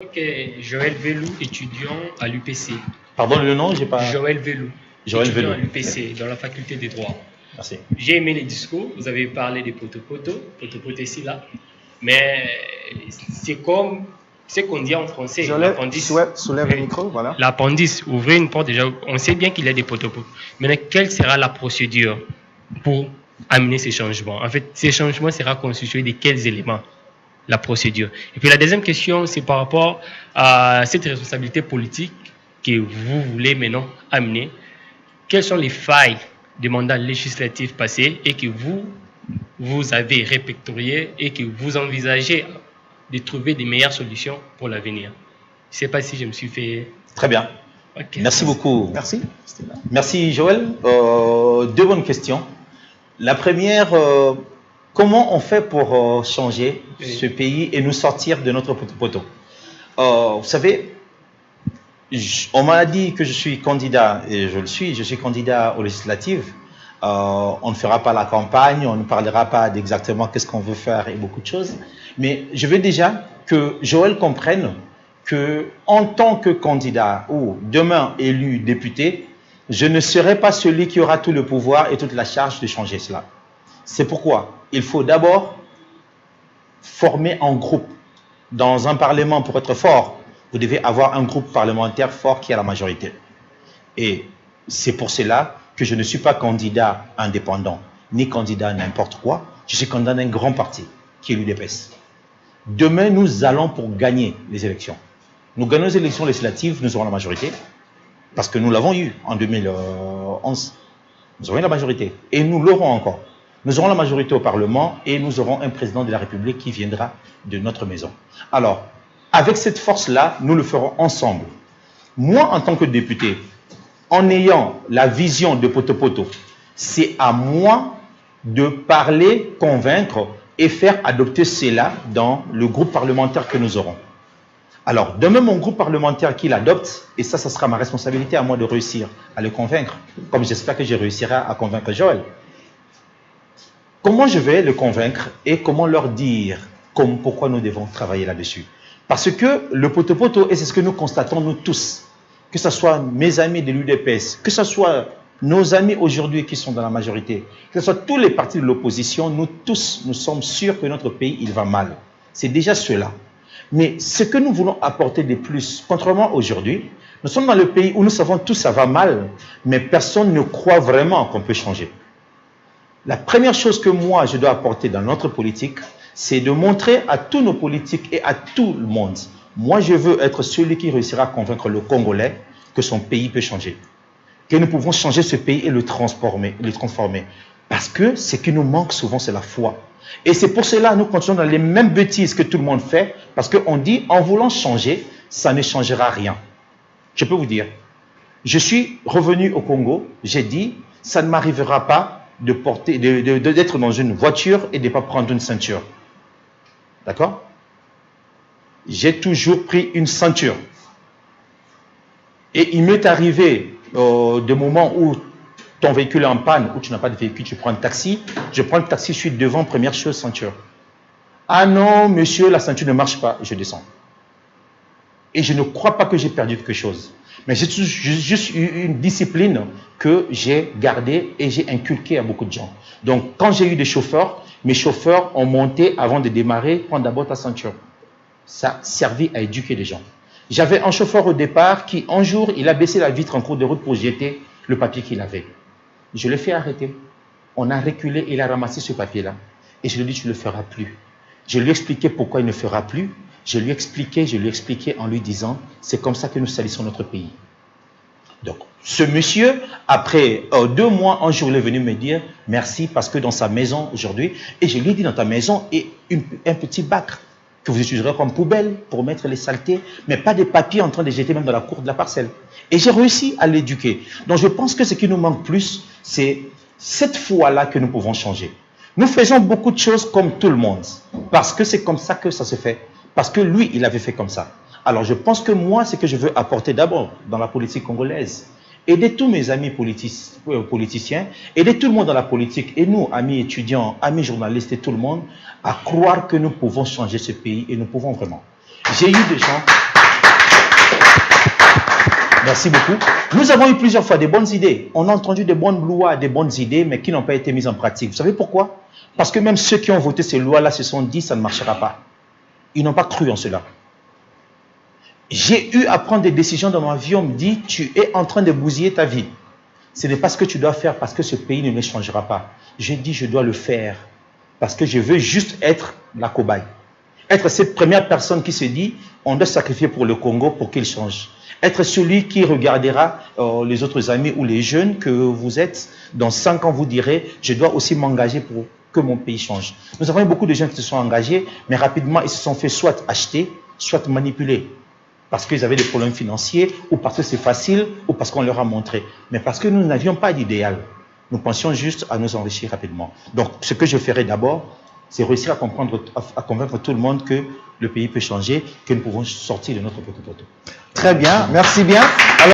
Ok, Joël Velou, étudiant à l'UPC. Pardon le nom, j'ai pas. Joël Velou, Joël étudiant Velou. à l'UPC, dans la faculté des droits. Merci. J'ai aimé les discours, vous avez parlé des potopoto ici, là. Mais c'est comme ce qu'on dit en français, l'appendice. Soulève le micro, voilà. L'appendice, ouvrez une porte déjà. On sait bien qu'il y a des potopoto. Maintenant, quelle sera la procédure pour amener ces changements? En fait, ces changements seront constitués de quels éléments? La procédure. Et puis la deuxième question, c'est par rapport à cette responsabilité politique que vous voulez maintenant amener. Quelles sont les failles des mandats législatifs passés et que vous avez répertoriées et que vous envisagez de trouver des meilleures solutions pour l'avenir? Je ne sais pas si je me suis fait... Très bien. Okay. Merci beaucoup. Merci. Merci Joël. Deux bonnes questions. La première... comment on fait pour changer ce pays et nous sortir de notre poteau? Vous savez, on m'a dit que je suis candidat, et je le suis, je suis candidat aux législatives. On ne fera pas la campagne, on ne parlera pas d'exactement qu'est-ce qu'on veut faire et beaucoup de choses. Mais je veux déjà que Joël comprenne que en tant que candidat ou demain élu député, je ne serai pas celui qui aura tout le pouvoir et toute la charge de changer cela. C'est pourquoi il faut d'abord former un groupe. Dans un parlement, pour être fort, vous devez avoir un groupe parlementaire fort qui a la majorité. Et c'est pour cela que je ne suis pas candidat indépendant, ni candidat n'importe quoi. Je suis candidat d'un grand parti, qui est l'UDPS. Demain, nous allons pour gagner les élections. Nous gagnons les élections législatives, nous aurons la majorité, parce que nous l'avons eu en 2011. Nous aurons la majorité, et nous l'aurons encore. Nous aurons la majorité au Parlement et nous aurons un président de la République qui viendra de notre maison. Alors, avec cette force-là, nous le ferons ensemble. Moi, en tant que député, en ayant la vision de Poto-Poto, c'est à moi de parler, convaincre et faire adopter cela dans le groupe parlementaire que nous aurons. Alors, demain, mon groupe parlementaire qui l'adopte, et ça sera ma responsabilité à moi de réussir à le convaincre, comme j'espère que je réussirai à convaincre Joël. Comment je vais le convaincre et comment leur dire pourquoi nous devons travailler là-dessus? Parce que le poto-poto, et c'est ce que nous constatons nous tous, que ce soit mes amis de l'UDPS, que ce soit nos amis aujourd'hui qui sont dans la majorité, que ce soit tous les partis de l'opposition, nous tous, nous sommes sûrs que notre pays, il va mal. C'est déjà cela. Mais ce que nous voulons apporter de plus, contrairement aujourd'hui, nous sommes dans le pays où nous savons tous ça va mal, mais personne ne croit vraiment qu'on peut changer. La première chose que moi, je dois apporter dans notre politique, c'est de montrer à tous nos politiques et à tout le monde, moi, je veux être celui qui réussira à convaincre le Congolais que son pays peut changer, que nous pouvons changer ce pays et le transformer. Parce que ce qui nous manque souvent, c'est la foi. Et c'est pour cela que nous continuons dans les mêmes bêtises que tout le monde fait, parce qu'on dit, en voulant changer, ça ne changera rien. Je peux vous dire, je suis revenu au Congo, j'ai dit, ça ne m'arrivera pas d'être dans une voiture et de ne pas prendre une ceinture. D'accord? J'ai toujours pris une ceinture. Et il m'est arrivé des moments où ton véhicule est en panne, où tu n'as pas de véhicule, tu prends un taxi. Je prends le taxi, je suis devant, première chose, ceinture. Ah non, monsieur, la ceinture ne marche pas. Je descends. Et je ne crois pas que j'ai perdu quelque chose. Mais j'ai juste eu une discipline que j'ai gardée et j'ai inculquée à beaucoup de gens. Donc, quand j'ai eu des chauffeurs, mes chauffeurs ont monté avant de démarrer, prends d'abord ta ceinture. Ça a servi à éduquer les gens. J'avais un chauffeur au départ qui, un jour, il a baissé la vitre en cours de route pour jeter le papier qu'il avait. Je l'ai fait arrêter. On a reculé, il a ramassé ce papier-là. Et je lui ai dit, tu ne le feras plus. Je lui ai expliqué pourquoi il ne fera plus. Je lui ai expliqué en lui disant, c'est comme ça que nous salissons notre pays. Donc, ce monsieur, après 2 mois, un jour, il est venu me dire, merci, parce que dans sa maison aujourd'hui, et je lui ai dit, dans ta maison, et un petit bac que vous utiliserez comme poubelle pour mettre les saletés, mais pas des papiers en train de jeter même dans la cour de la parcelle. Et j'ai réussi à l'éduquer. Donc, je pense que ce qui nous manque plus, c'est cette foi-là que nous pouvons changer. Nous faisons beaucoup de choses comme tout le monde, parce que c'est comme ça que ça se fait. Parce que lui, il avait fait comme ça. Alors, je pense que moi, ce que je veux apporter d'abord dans la politique congolaise, aider tous mes amis politiciens, aider tout le monde dans la politique, et nous, amis étudiants, amis journalistes et tout le monde, à croire que nous pouvons changer ce pays, et nous pouvons vraiment. J'ai eu des gens Merci beaucoup. Nous avons eu plusieurs fois des bonnes idées. On a entendu des bonnes lois, des bonnes idées, mais qui n'ont pas été mises en pratique. Vous savez pourquoi? Parce que même ceux qui ont voté ces lois-là se sont dit ça ne marchera pas. Ils n'ont pas cru en cela. J'ai eu à prendre des décisions dans ma vie. On me dit, tu es en train de bousiller ta vie. Ce n'est pas ce que tu dois faire parce que ce pays ne changera pas. J'ai dit, je dois le faire parce que je veux juste être la cobaye. Être cette première personne qui se dit, on doit sacrifier pour le Congo pour qu'il change. Être celui qui regardera les autres amis ou les jeunes que vous êtes. Dans 5 ans, vous direz, je dois aussi m'engager pour que mon pays change. Nous avons eu beaucoup de gens qui se sont engagés, mais rapidement, ils se sont fait soit acheter, soit manipuler. Parce qu'ils avaient des problèmes financiers, ou parce que c'est facile, ou parce qu'on leur a montré. Mais parce que nous n'avions pas d'idéal. Nous pensions juste à nous enrichir rapidement. Donc, ce que je ferai d'abord, c'est réussir à convaincre tout le monde que le pays peut changer, que nous pouvons sortir de notre poteau. Très bien, merci bien.